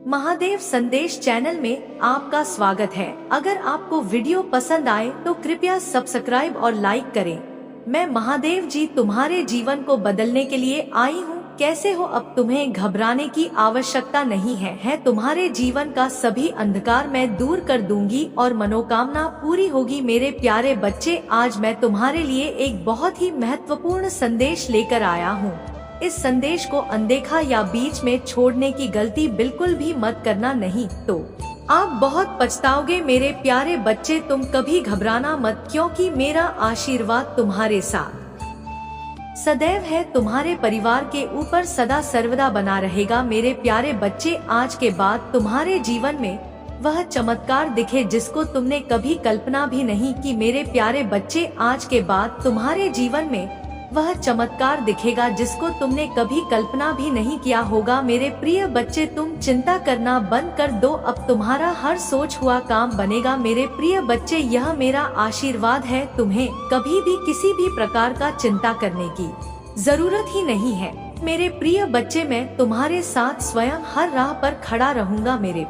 महादेव संदेश चैनल में आपका स्वागत है। अगर आपको वीडियो पसंद आए तो कृपया सब्सक्राइब और लाइक करें। मैं महादेव जी तुम्हारे जीवन को बदलने के लिए आई हूँ। कैसे हो? अब तुम्हें घबराने की आवश्यकता नहीं है तुम्हारे जीवन का सभी अंधकार मैं दूर कर दूंगी और मनोकामना पूरी होगी। मेरे प्यारे बच्चे, आज मैं तुम्हारे लिए एक बहुत ही महत्वपूर्ण संदेश लेकर आया हूँ। इस संदेश को अनदेखा या बीच में छोड़ने की गलती बिल्कुल भी मत करना, नहीं तो आप बहुत पछताओगे। मेरे प्यारे बच्चे, तुम कभी घबराना मत, क्योंकि मेरा आशीर्वाद तुम्हारे साथ सदैव है, तुम्हारे परिवार के ऊपर सदा सर्वदा बना रहेगा। मेरे प्यारे बच्चे, आज के बाद तुम्हारे जीवन में वह चमत्कार दिखे जिसको तुमने कभी कल्पना भी नहीं की। मेरे प्यारे बच्चे, आज के बाद तुम्हारे जीवन में वह चमत्कार दिखेगा जिसको तुमने कभी कल्पना भी नहीं किया होगा। मेरे प्रिय बच्चे, तुम चिंता करना बंद कर दो, अब तुम्हारा हर सोच हुआ काम बनेगा। मेरे प्रिय बच्चे, यह मेरा आशीर्वाद है, तुम्हें कभी भी किसी भी प्रकार का चिंता करने की जरूरत ही नहीं है। मेरे प्रिय बच्चे, मैं तुम्हारे साथ स्वयं हर राह पर खड़ा रहूंगा। मेरे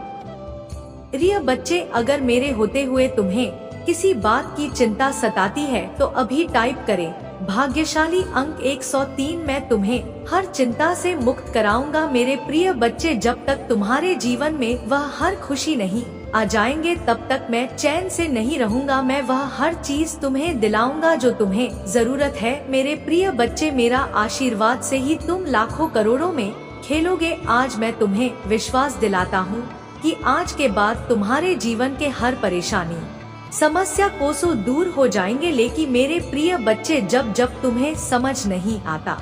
प्रिय बच्चे, अगर मेरे होते हुए तुम्हें किसी बात की चिंता सताती है तो अभी टाइप करें भाग्यशाली अंक 103। मैं तुम्हें हर चिंता से मुक्त कराऊंगा। मेरे प्रिय बच्चे, जब तक तुम्हारे जीवन में वह हर खुशी नहीं आ जाएंगे तब तक मैं चैन से नहीं रहूंगा। मैं वह हर चीज तुम्हें दिलाऊंगा जो तुम्हें जरूरत है। मेरे प्रिय बच्चे, मेरा आशीर्वाद से ही तुम लाखों करोड़ों में खेलोगे। आज मैं तुम्हें विश्वास दिलाता हूँ कि आज के बाद तुम्हारे जीवन के हर परेशानी समस्या कोसों दूर हो जाएंगे। लेकिन मेरे प्रिय बच्चे, जब जब तुम्हें समझ नहीं आता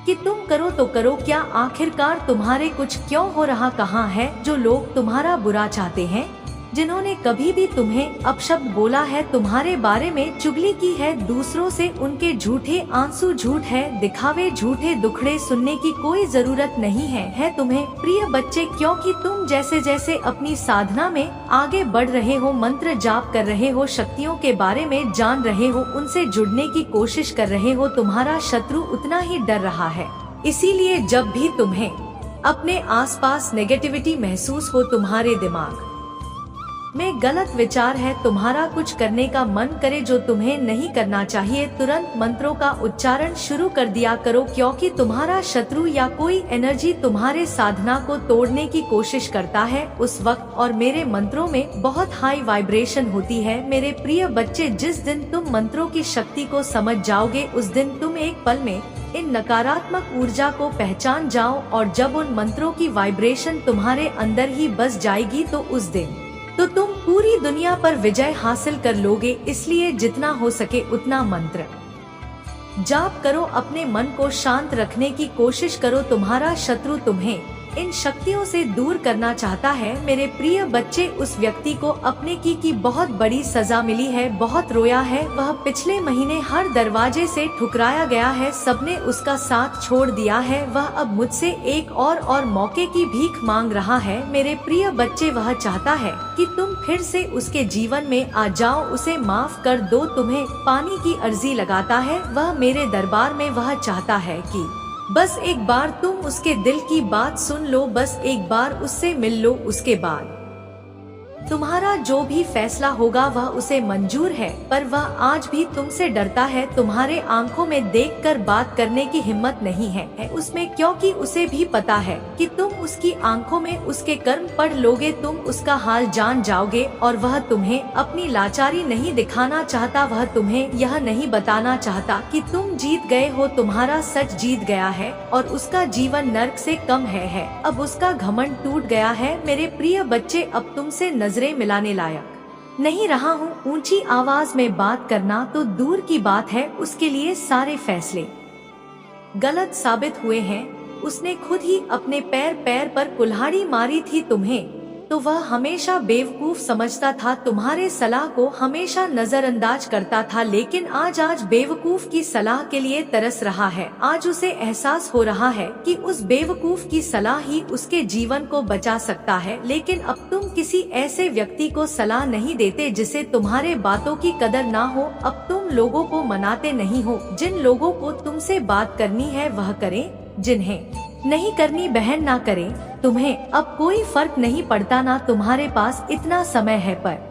कि तुम करो तो करो क्या, आखिरकार तुम्हारे कुछ क्यों हो रहा कहाँ है। जो लोग तुम्हारा बुरा चाहते हैं, जिन्होंने कभी भी तुम्हें अपशब्द बोला है, तुम्हारे बारे में चुगली की है, दूसरों से उनके झूठे आंसू झूठ है, दिखावे झूठे दुखड़े सुनने की कोई जरूरत नहीं है तुम्हें प्रिय बच्चे, क्योंकि तुम जैसे जैसे अपनी साधना में आगे बढ़ रहे हो, मंत्र जाप कर रहे हो, शक्तियों के बारे में जान रहे हो, उनसे जुड़ने की कोशिश कर रहे हो, तुम्हारा शत्रु उतना ही डर रहा है। इसीलिए जब भी तुम्हें अपने आसपास नेगेटिविटी महसूस हो, तुम्हारे दिमाग में गलत विचार है, तुम्हारा कुछ करने का मन करे जो तुम्हें नहीं करना चाहिए, तुरंत मंत्रों का उच्चारण शुरू कर दिया करो, क्योंकि तुम्हारा शत्रु या कोई एनर्जी तुम्हारे साधना को तोड़ने की कोशिश करता है उस वक्त। और मेरे मंत्रों में बहुत हाई वाइब्रेशन होती है। मेरे प्रिय बच्चे, जिस दिन तुम मंत्रों की शक्ति को समझ जाओगे, उस दिन तुम एक पल में इन नकारात्मक ऊर्जा को पहचान जाओ, और जब उन मंत्रों की वाइब्रेशन तुम्हारे अंदर ही बस जाएगी तो उस दिन तो तुम पूरी दुनिया पर विजय हासिल कर लोगे। इसलिए जितना हो सके उतना मंत्र जाप करो, अपने मन को शांत रखने की कोशिश करो। तुम्हारा शत्रु तुम्हें इन शक्तियों से दूर करना चाहता है। मेरे प्रिय बच्चे, उस व्यक्ति को अपने की बहुत बड़ी सजा मिली है, बहुत रोया है, वह पिछले महीने हर दरवाजे से ठुकराया गया है, सबने उसका साथ छोड़ दिया है, वह अब मुझसे एक और मौके की भीख मांग रहा है। मेरे प्रिय बच्चे, वह चाहता है कि तुम फिर से उसके जीवन में आ जाओ, उसे माफ कर दो, तुम्हें पानी की अर्जी लगाता है वह मेरे दरबार में। वह चाहता है कि बस एक बार तुम उसके दिल की बात सुन लो, बस एक बार उससे मिल लो, उसके बाद तुम्हारा जो भी फैसला होगा वह उसे मंजूर है। पर वह आज भी तुमसे डरता है, तुम्हारे आंखों में देखकर बात करने की हिम्मत नहीं है उसमें, क्योंकि उसे भी पता है कि तुम उसकी आंखों में उसके कर्म पढ़ लोगे, तुम उसका हाल जान जाओगे। और वह तुम्हें अपनी लाचारी नहीं दिखाना चाहता, वह तुम्हें यह नहीं बताना चाहता कि तुम जीत गए हो, तुम्हारा सच जीत गया है और उसका जीवन नर्क से कम है। अब उसका घमंड टूट गया है। मेरे प्रिय बच्चे, अब तुमसे नजरें मिलाने लायक नहीं रहा हूँ। ऊंची आवाज में बात करना तो दूर की बात है, उसके लिए सारे फैसले गलत साबित हुए हैं। उसने खुद ही अपने पैर पर कुल्हाड़ी मारी थी तुम्हें, तो वह हमेशा बेवकूफ समझता था, तुम्हारे सलाह को हमेशा नजरअंदाज करता था। लेकिन आज बेवकूफ की सलाह के लिए तरस रहा है। आज उसे एहसास हो रहा है कि उस बेवकूफ की सलाह ही उसके जीवन को बचा सकता है। लेकिन अब तुम किसी ऐसे व्यक्ति को सलाह नहीं देते जिसे तुम्हारे बातों की कदर ना हो। अब तुम लोगों को मनाते नहीं हो। जिन लोगों को तुमसे बात करनी है वह करें, जिन्हें नहीं करनी बहन ना करें। तुम्हें अब कोई फर्क नहीं पड़ता ना तुम्हारे पास इतना समय है। पर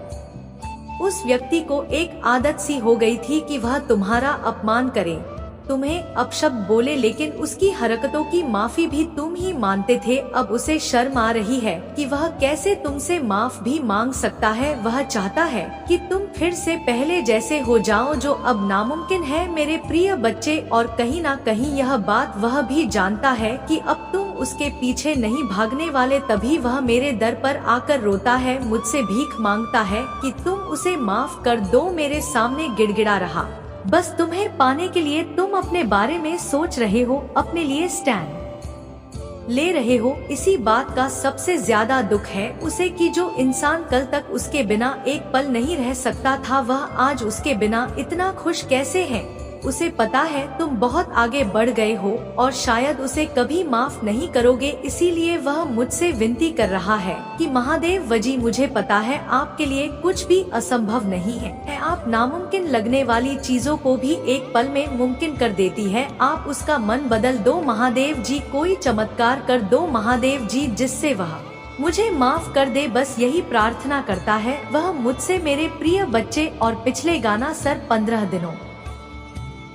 उस व्यक्ति को एक आदत सी हो गई थी कि वह तुम्हारा अपमान करे, तुम्हें अपशब्द बोले, लेकिन उसकी हरकतों की माफी भी तुम ही मानते थे। अब उसे शर्म आ रही है कि वह कैसे तुमसे माफ भी मांग सकता है। वह चाहता है कि तुम फिर से पहले जैसे हो जाओ, जो अब नामुमकिन है मेरे प्रिय बच्चे। और कहीं ना कहीं यह बात वह भी जानता है कि अब तुम उसके पीछे नहीं भागने वाले। तभी वह मेरे दर पर आकर रोता है, मुझसे भीख मांगता है कि तुम उसे माफ कर दो। मेरे सामने गिड़गिड़ा रहा, बस तुम्हें पाने के लिए। तुम अपने बारे में सोच रहे हो, अपने लिए स्टैंड ले रहे हो। इसी बात का सबसे ज्यादा दुख है उसे कि जो इंसान कल तक उसके बिना एक पल नहीं रह सकता था, वह आज उसके बिना इतना खुश कैसे है। उसे पता है तुम बहुत आगे बढ़ गए हो और शायद उसे कभी माफ नहीं करोगे। इसीलिए वह मुझसे विनती कर रहा है कि महादेव वजी, मुझे पता है आपके लिए कुछ भी असंभव नहीं है। आप नामुमकिन लगने वाली चीजों को भी एक पल में मुमकिन कर देती है। आप उसका मन बदल दो महादेव जी, कोई चमत्कार कर दो महादेव जी, जिससे वह मुझे माफ कर दे। बस यही प्रार्थना करता है वह मुझसे, मेरे प्रिय बच्चे। और पिछले गाना सर 15 दिनों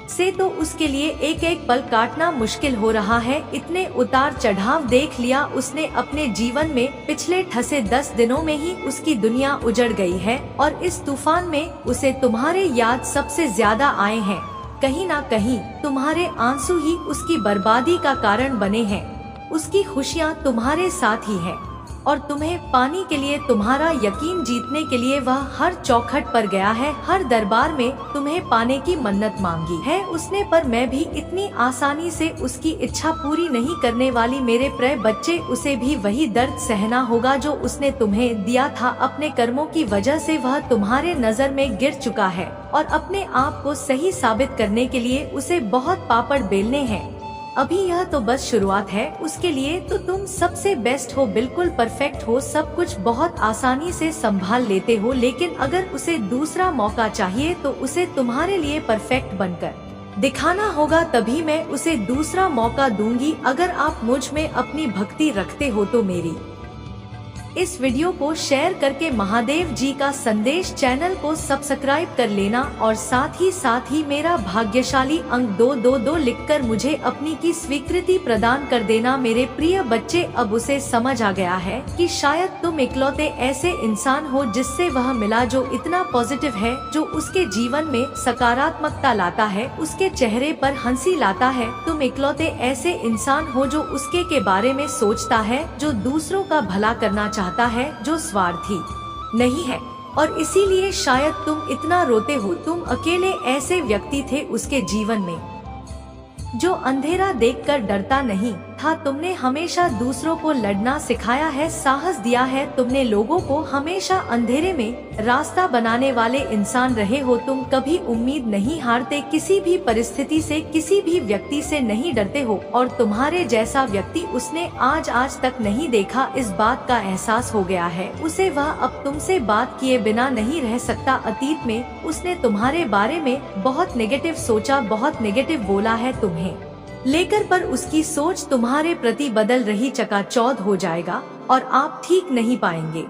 से तो उसके लिए एक एक पल काटना मुश्किल हो रहा है। इतने उतार चढ़ाव देख लिया उसने अपने जीवन में। पिछले ठसे 10 दिनों में ही उसकी दुनिया उजड़ गई है और इस तूफान में उसे तुम्हारे याद सबसे ज्यादा आए हैं। कहीं ना कहीं तुम्हारे आंसू ही उसकी बर्बादी का कारण बने हैं। उसकी खुशियाँ तुम्हारे साथ ही है और तुम्हें पाने के लिए, तुम्हारा यकीन जीतने के लिए वह हर चौखट पर गया है। हर दरबार में तुम्हें पाने की मन्नत मांगी है उसने, पर मैं भी इतनी आसानी से उसकी इच्छा पूरी नहीं करने वाली। मेरे प्रिय बच्चे, उसे भी वही दर्द सहना होगा जो उसने तुम्हें दिया था। अपने कर्मों की वजह से वह तुम्हारे नजर में गिर चुका है और अपने आप को सही साबित करने के लिए उसे बहुत पापड़ बेलने हैं। अभी यह तो बस शुरुआत है उसके लिए। तो तुम सबसे बेस्ट हो, बिल्कुल परफेक्ट हो, सब कुछ बहुत आसानी से संभाल लेते हो। लेकिन अगर उसे दूसरा मौका चाहिए तो उसे तुम्हारे लिए परफेक्ट बनकर दिखाना होगा, तभी मैं उसे दूसरा मौका दूंगी। अगर आप मुझ में अपनी भक्ति रखते हो तो मेरी इस वीडियो को शेयर करके महादेव जी का संदेश चैनल को सब्सक्राइब कर लेना और साथ ही मेरा भाग्यशाली अंक 222 लिखकर मुझे अपनी की स्वीकृति प्रदान कर देना। मेरे प्रिय बच्चे, अब उसे समझ आ गया है कि शायद तुम इकलौते ऐसे इंसान हो जिससे वह मिला जो इतना पॉजिटिव है, जो उसके जीवन में सकारात्मकता लाता है, उसके चेहरे पर हंसी लाता है। तुम इकलौते ऐसे इंसान हो जो उसके के बारे में सोचता है, जो दूसरों का भला करना चाहता है, जो स्वार्थी नहीं है। और इसीलिए शायद तुम इतना रोते हो। तुम अकेले ऐसे व्यक्ति थे उसके जीवन में जो अंधेरा देखकर डरता नहीं था। तुमने हमेशा दूसरों को लड़ना सिखाया है, साहस दिया है। तुमने लोगों को हमेशा अंधेरे में रास्ता बनाने वाले इंसान रहे हो। तुम कभी उम्मीद नहीं हारते, किसी भी परिस्थिति से, किसी भी व्यक्ति से नहीं डरते हो। और तुम्हारे जैसा व्यक्ति उसने आज तक नहीं देखा। इस बात का एहसास हो गया है उसे। वह अब तुमसे बात किए बिना नहीं रह सकता। अतीत में उसने तुम्हारे बारे में बहुत नेगेटिव सोचा, बहुत नेगेटिव बोला है तुम्हें लेकर, पर उसकी सोच तुम्हारे प्रति बदल रही। चकाचौंध हो जाएगा और आप ठीक नहीं पाएंगे।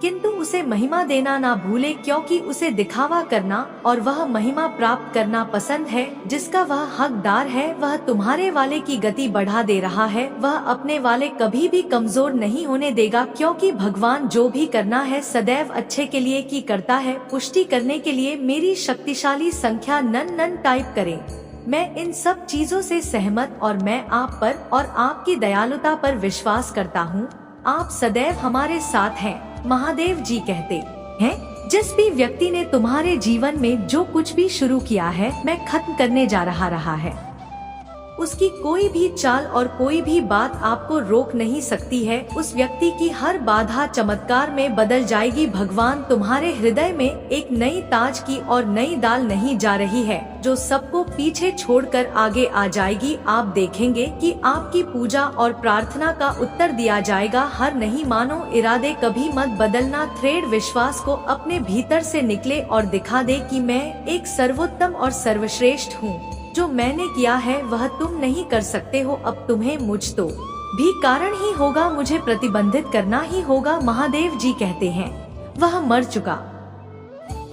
किंतु उसे महिमा देना ना भूले, क्योंकि उसे दिखावा करना और वह महिमा प्राप्त करना पसंद है जिसका वह हकदार है। वह तुम्हारे वाले की गति बढ़ा दे रहा है। वह अपने वाले कभी भी कमजोर नहीं होने देगा, क्योंकि भगवान जो भी करना है सदैव अच्छे के लिए की करता है। पुष्टि करने के लिए मेरी शक्तिशाली संख्या नन टाइप करें। मैं इन सब चीजों से सहमत और मैं आप पर और आपकी दयालुता पर विश्वास करता हूँ। आप सदैव हमारे साथ हैं। महादेव जी कहते हैं, जिस भी व्यक्ति ने तुम्हारे जीवन में जो कुछ भी शुरू किया है, मैं खत्म करने जा रहा है। उसकी कोई भी चाल और कोई भी बात आपको रोक नहीं सकती है। उस व्यक्ति की हर बाधा चमत्कार में बदल जाएगी। भगवान तुम्हारे हृदय में एक नई ताज की और नई दाल नहीं जा रही है, जो सबको पीछे छोड़कर आगे आ जाएगी। आप देखेंगे कि आपकी पूजा और प्रार्थना का उत्तर दिया जाएगा। हर नहीं मानो इरादे कभी मत बदलना। थ्रेड विश्वास को अपने भीतर से निकले और दिखा दे कि मैं एक सर्वोत्तम और सर्वश्रेष्ठ हूँ। जो मैंने किया है वह तुम नहीं कर सकते हो। अब तुम्हें मुझ तो भी कारण ही होगा, मुझे प्रतिबंधित करना ही होगा। महादेव जी कहते हैं वह मर चुका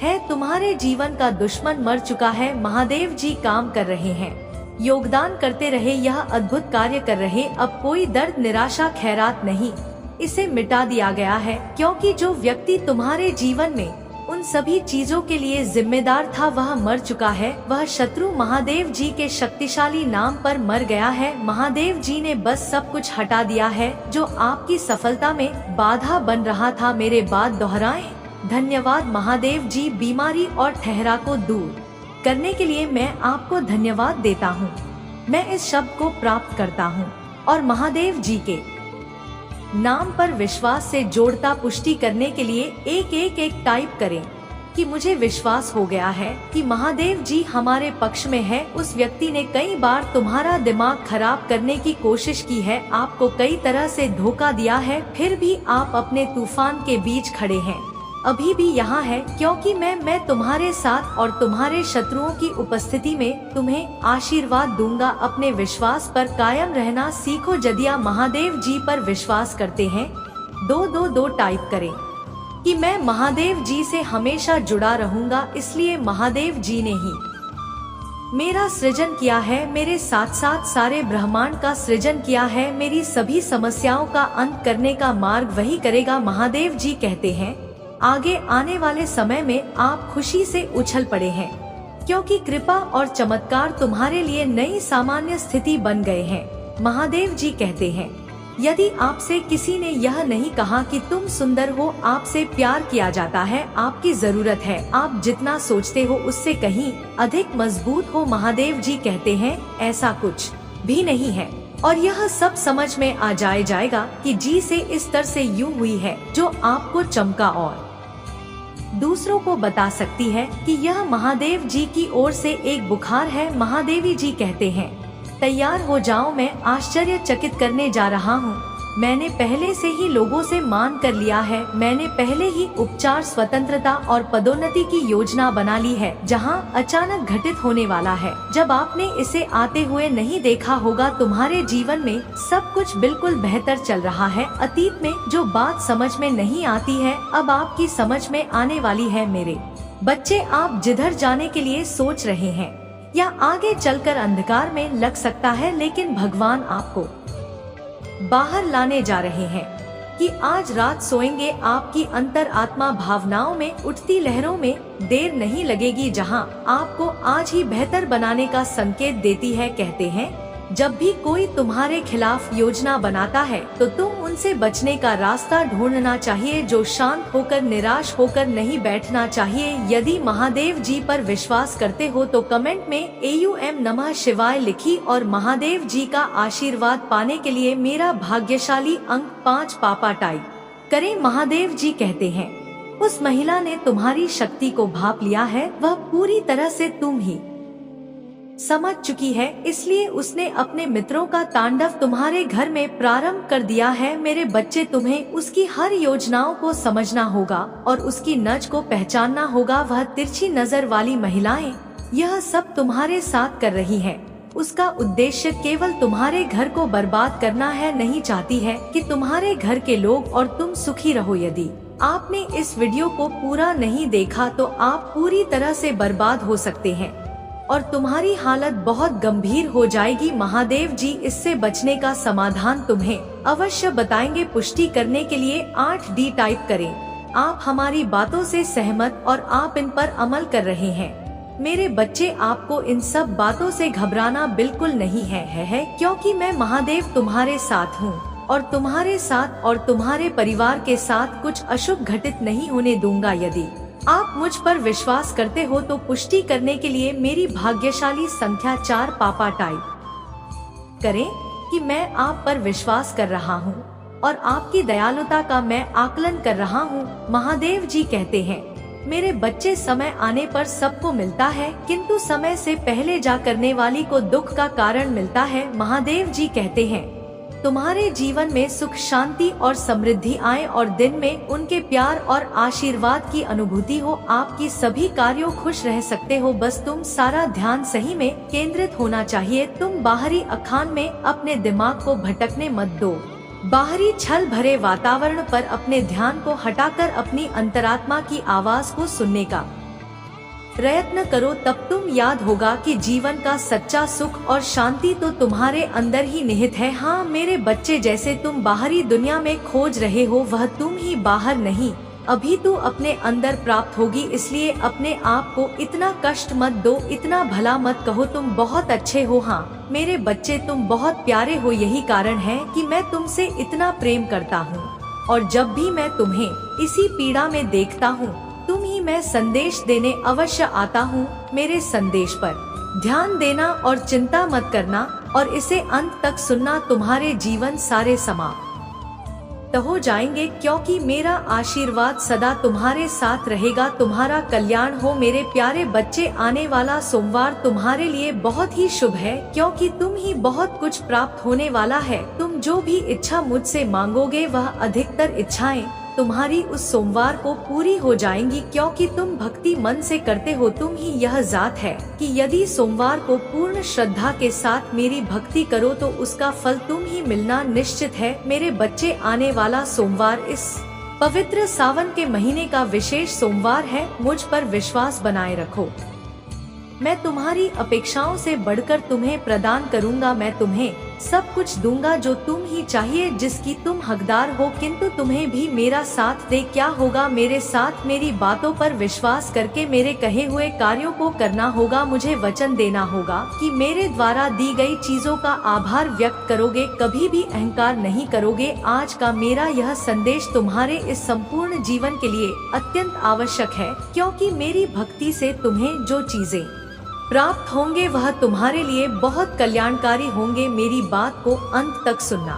है, तुम्हारे जीवन का दुश्मन मर चुका है। महादेव जी काम कर रहे हैं, योगदान करते रहे, यह अद्भुत कार्य कर रहे। अब कोई दर्द, निराशा, खैरात नहीं, इसे मिटा दिया गया है, क्योंकि जो व्यक्ति तुम्हारे जीवन में उन सभी चीजों के लिए जिम्मेदार था वह मर चुका है। वह शत्रु महादेव जी के शक्तिशाली नाम पर मर गया है। महादेव जी ने बस सब कुछ हटा दिया है जो आपकी सफलता में बाधा बन रहा था। मेरे बात दोहराएं, धन्यवाद महादेव जी। बीमारी और ठहरा को दूर करने के लिए मैं आपको धन्यवाद देता हूँ। मैं इस शब्द को प्राप्त करता हूँ और महादेव जी के नाम पर विश्वास से जोड़ता पुष्टि करने के लिए एक टाइप करें कि मुझे विश्वास हो गया है कि महादेव जी हमारे पक्ष में है। उस व्यक्ति ने कई बार तुम्हारा दिमाग खराब करने की कोशिश की है, आपको कई तरह से धोखा दिया है, फिर भी आप अपने तूफान के बीच खड़े हैं, अभी भी यहाँ है, क्योंकि मैं तुम्हारे साथ और तुम्हारे शत्रुओं की उपस्थिति में तुम्हें आशीर्वाद दूंगा। अपने विश्वास पर कायम रहना सीखो। यदि आप महादेव जी पर विश्वास करते हैं, 2 टाइप करें कि मैं महादेव जी से हमेशा जुड़ा रहूंगा, इसलिए महादेव जी ने ही मेरा सृजन किया है, मेरे साथ साथ सारे ब्रह्मांड का सृजन किया है। मेरी सभी समस्याओं का अंत करने का मार्ग वही करेगा। महादेव जी कहते हैं आगे आने वाले समय में आप खुशी से उछल पड़े हैं, क्योंकि कृपा और चमत्कार तुम्हारे लिए नई सामान्य स्थिति बन गए हैं। महादेव जी कहते हैं यदि आपसे किसी ने यह नहीं कहा कि तुम सुंदर हो, आपसे प्यार किया जाता है, आपकी जरूरत है, आप जितना सोचते हो उससे कहीं अधिक मजबूत हो। महादेव जी कहते हैं ऐसा कुछ भी नहीं है और यह सब समझ में आ जाएगा कि जी से इस तरह से यूं हुई है जो आपको चमका और दूसरों को बता सकती है कि यह महादेव जी की ओर से एक बुखार है। महादेवी जी कहते हैं तैयार हो जाओ, मैं आश्चर्यचकित करने जा रहा हूँ। मैंने पहले से ही लोगों से मान कर लिया है, मैंने पहले ही उपचार, स्वतंत्रता और पदोन्नति की योजना बना ली है, जहां अचानक घटित होने वाला है। जब आपने इसे आते हुए नहीं देखा होगा, तुम्हारे जीवन में सब कुछ बिल्कुल बेहतर चल रहा है। अतीत में जो बात समझ में नहीं आती है अब आपकी समझ में आने वाली है। मेरे बच्चे, आप जिधर जाने के लिए सोच रहे हैं या आगे चलकर अंधकार में लग सकता है, लेकिन भगवान आपको बाहर लाने जा रहे हैं कि आज रात सोएंगे। आपकी अंतर आत्मा भावनाओं में उठती लहरों में देर नहीं लगेगी, जहां आपको आज ही बेहतर बनाने का संकेत देती है। कहते हैं जब भी कोई तुम्हारे खिलाफ योजना बनाता है तो तुम उनसे बचने का रास्ता ढूंढना चाहिए। जो शांत होकर, निराश होकर नहीं बैठना चाहिए। यदि महादेव जी पर विश्वास करते हो तो कमेंट में AUM नमः शिवाय लिखी और महादेव जी का आशीर्वाद पाने के लिए मेरा भाग्यशाली अंक 5 पापा टाइप करें। महादेव जी कहते हैं उस महिला ने तुम्हारी शक्ति को भांप लिया है, वह पूरी तरह से तुम ही समझ चुकी है, इसलिए उसने अपने मित्रों का तांडव तुम्हारे घर में प्रारंभ कर दिया है। मेरे बच्चे, तुम्हें उसकी हर योजनाओं को समझना होगा और उसकी नज को पहचानना होगा। वह तिरछी नजर वाली महिलाएं यह सब तुम्हारे साथ कर रही हैं। उसका उद्देश्य केवल तुम्हारे घर को बर्बाद करना है, नहीं चाहती है कि तुम्हारे घर के लोग और तुम सुखी रहो। यदि आपने इस वीडियो को पूरा नहीं देखा तो आप पूरी तरह से बर्बाद हो सकते हैं और तुम्हारी हालत बहुत गंभीर हो जाएगी। महादेव जी इससे बचने का समाधान तुम्हें अवश्य बताएंगे। पुष्टि करने के लिए 8D टाइप करें। आप हमारी बातों से सहमत और आप इन पर अमल कर रहे हैं। मेरे बच्चे, आपको इन सब बातों से घबराना बिल्कुल नहीं है, क्योंकि मैं महादेव तुम्हारे साथ हूँ और तुम्हारे साथ और तुम्हारे परिवार के साथ कुछ अशुभ घटित नहीं होने दूंगा। यदि आप मुझ पर विश्वास करते हो तो पुष्टि करने के लिए मेरी भाग्यशाली संख्या 4 पापा टाइप करें कि मैं आप पर विश्वास कर रहा हूं और आपकी दयालुता का मैं आकलन कर रहा हूं। महादेव जी कहते हैं मेरे बच्चे, समय आने पर सबको मिलता है, किंतु समय से पहले जा करने वाली को दुख का कारण मिलता है। महादेव जी कहते हैं तुम्हारे जीवन में सुख शांति और समृद्धि आए और दिन में उनके प्यार और आशीर्वाद की अनुभूति हो। आपकी सभी कार्यों खुश रह सकते हो, बस तुम सारा ध्यान सही में केंद्रित होना चाहिए। तुम बाहरी अखान में अपने दिमाग को भटकने मत दो। बाहरी छल भरे वातावरण पर अपने ध्यान को हटाकर अपनी अंतरात्मा की आवाज को सुनने का प्रयत्न करो। तब तुम याद होगा कि जीवन का सच्चा सुख और शांति तो तुम्हारे अंदर ही निहित है। हाँ मेरे बच्चे, जैसे तुम बाहरी दुनिया में खोज रहे हो वह तुम ही बाहर नहीं, अभी तो अपने अंदर प्राप्त होगी। इसलिए अपने आप को इतना कष्ट मत दो, इतना भला मत कहो तुम बहुत अच्छे हो। हाँ मेरे बच्चे, तुम बहुत प्यारे हो, यही कारण है कि मैं तुमसे इतना प्रेम करता हूँ। और जब भी मैं तुम्हें इसी पीड़ा में देखता हूँ तुम ही मैं संदेश देने अवश्य आता हूँ। मेरे संदेश पर ध्यान देना और चिंता मत करना और इसे अंत तक सुनना। तुम्हारे जीवन सारे समाप्त हो जाएंगे, क्योंकि मेरा आशीर्वाद सदा तुम्हारे साथ रहेगा। तुम्हारा कल्याण हो मेरे प्यारे बच्चे। आने वाला सोमवार तुम्हारे लिए बहुत ही शुभ है, क्योंकि तुम ही बहुत कुछ प्राप्त होने वाला है। तुम जो भी इच्छा मुझसे मांगोगे वह अधिकतर इच्छाएं तुम्हारी उस सोमवार को पूरी हो जाएंगी, क्योंकि तुम भक्ति मन से करते हो। तुम ही यह जात है कि यदि सोमवार को पूर्ण श्रद्धा के साथ मेरी भक्ति करो तो उसका फल तुम ही मिलना निश्चित है। मेरे बच्चे, आने वाला सोमवार इस पवित्र सावन के महीने का विशेष सोमवार है। मुझ पर विश्वास बनाए रखो, मैं तुम्हारी अपेक्षाओं से बढ़कर तुम्हें प्रदान करूंगा। मैं तुम्हें सब कुछ दूंगा जो तुम ही चाहिए, जिसकी तुम हकदार हो। किंतु तुम्हें भी मेरा साथ दे क्या होगा, मेरे साथ मेरी बातों पर विश्वास करके मेरे कहे हुए कार्यों को करना होगा। मुझे वचन देना होगा कि मेरे द्वारा दी गई चीजों का आभार व्यक्त करोगे, कभी भी अहंकार नहीं करोगे। आज का मेरा यह संदेश तुम्हारे इस संपूर्ण जीवन के लिए अत्यंत आवश्यक है, क्योंकि मेरी भक्ति से तुम्हें जो चीजें प्राप्त होंगे वह तुम्हारे लिए बहुत कल्याणकारी होंगे। मेरी बात को अंत तक सुनना।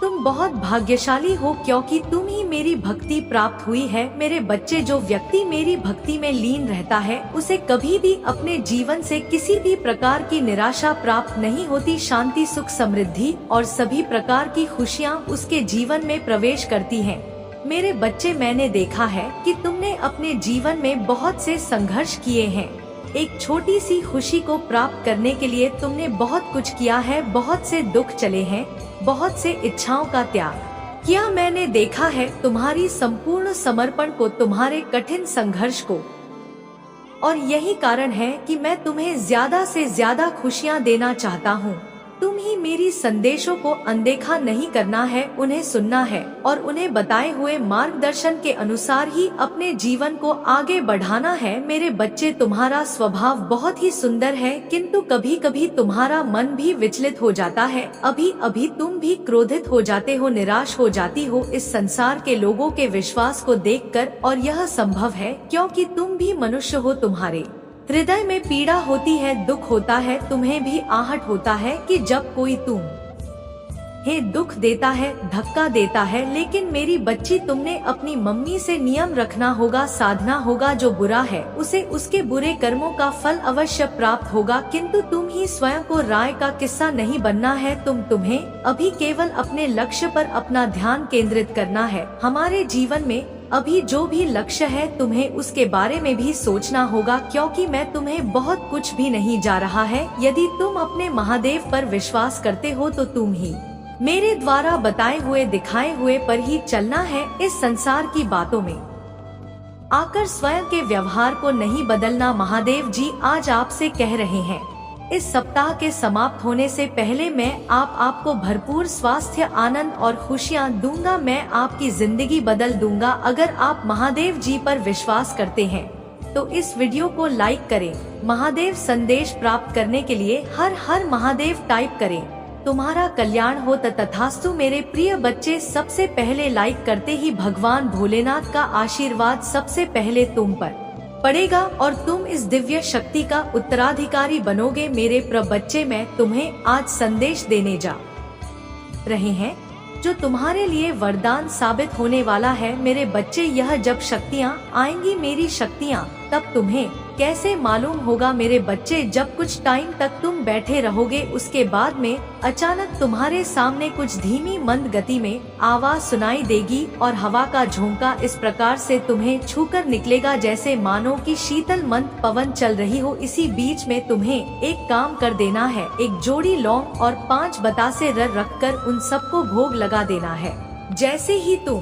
तुम बहुत भाग्यशाली हो, क्योंकि तुम ही मेरी भक्ति प्राप्त हुई है। मेरे बच्चे, जो व्यक्ति मेरी भक्ति में लीन रहता है उसे कभी भी अपने जीवन से किसी भी प्रकार की निराशा प्राप्त नहीं होती। शांति, सुख, समृद्धि और सभी प्रकार की खुशियाँ उसके जीवन में प्रवेश करती हैं। मेरे बच्चे, मैंने देखा है कि तुमने अपने जीवन में बहुत से संघर्ष किए हैं। एक छोटी सी खुशी को प्राप्त करने के लिए तुमने बहुत कुछ किया है, बहुत से दुख चले हैं, बहुत से इच्छाओं का त्याग किया। मैंने देखा है तुम्हारी संपूर्ण समर्पण को, तुम्हारे कठिन संघर्ष को, और यही कारण है कि मैं तुम्हें ज्यादा से ज्यादा खुशियाँ देना चाहता हूँ। तुम ही मेरी संदेशों को अनदेखा नहीं करना है, उन्हें सुनना है और उन्हें बताए हुए मार्गदर्शन के अनुसार ही अपने जीवन को आगे बढ़ाना है। मेरे बच्चे, तुम्हारा स्वभाव बहुत ही सुंदर है, किंतु कभी कभी तुम्हारा मन भी विचलित हो जाता है। अभी अभी तुम भी क्रोधित हो जाते हो, निराश हो जाती हो इस संसार के लोगों के विश्वास को देखकर, और यह संभव है क्योंकि तुम भी मनुष्य हो। तुम्हारे हृदय में पीड़ा होती है, दुख होता है, तुम्हें भी आहट होता है कि जब कोई तुम्हें दुख देता है, धक्का देता है। लेकिन मेरी बच्ची, तुमने अपनी मम्मी से नियम रखना होगा, साधना होगा। जो बुरा है उसे उसके बुरे कर्मों का फल अवश्य प्राप्त होगा, किंतु तुम ही स्वयं को राय का किस्सा नहीं बनना है। तुम्हें अभी केवल अपने लक्ष्य पर अपना ध्यान केंद्रित करना है। हमारे जीवन में अभी जो भी लक्ष्य है तुम्हें उसके बारे में भी सोचना होगा, क्योंकि मैं तुम्हें बहुत कुछ भी नहीं जा रहा है। यदि तुम अपने महादेव पर विश्वास करते हो तो तुम ही मेरे द्वारा बताए हुए दिखाए हुए पर ही चलना है। इस संसार की बातों में आकर स्वयं के व्यवहार को नहीं बदलना। महादेव जी आज आपसे कह रहे हैं, इस सप्ताह के समाप्त होने से पहले मैं आपको भरपूर स्वास्थ्य, आनंद और खुशियाँ दूंगा। मैं आपकी जिंदगी बदल दूंगा। अगर आप महादेव जी पर विश्वास करते हैं तो इस वीडियो को लाइक करें। महादेव संदेश प्राप्त करने के लिए हर हर महादेव टाइप करें। तुम्हारा कल्याण हो तथास्तु। मेरे प्रिय बच्चे, सबसे पहले लाइक करते ही भगवान भोलेनाथ का आशीर्वाद सबसे पहले तुम पर पड़ेगा और तुम इस दिव्य शक्ति का उत्तराधिकारी बनोगे। मेरे प्रिय बच्चे, मैं तुम्हें आज संदेश देने जा रहे हैं जो तुम्हारे लिए वरदान साबित होने वाला है। मेरे बच्चे, यह जब शक्तियाँ आएंगी, मेरी शक्तियाँ तब तुम्हें कैसे मालूम होगा मेरे बच्चे। जब कुछ टाइम तक तुम बैठे रहोगे उसके बाद में अचानक तुम्हारे सामने कुछ धीमी मंद गति में आवाज सुनाई देगी और हवा का झोंका इस प्रकार से तुम्हें छूकर निकलेगा जैसे मानो कि शीतल मंद पवन चल रही हो। इसी बीच में तुम्हें एक काम कर देना है, एक जोड़ी लौंग और 5 बतासे रखकर उन सबको भोग लगा देना है। जैसे ही तुम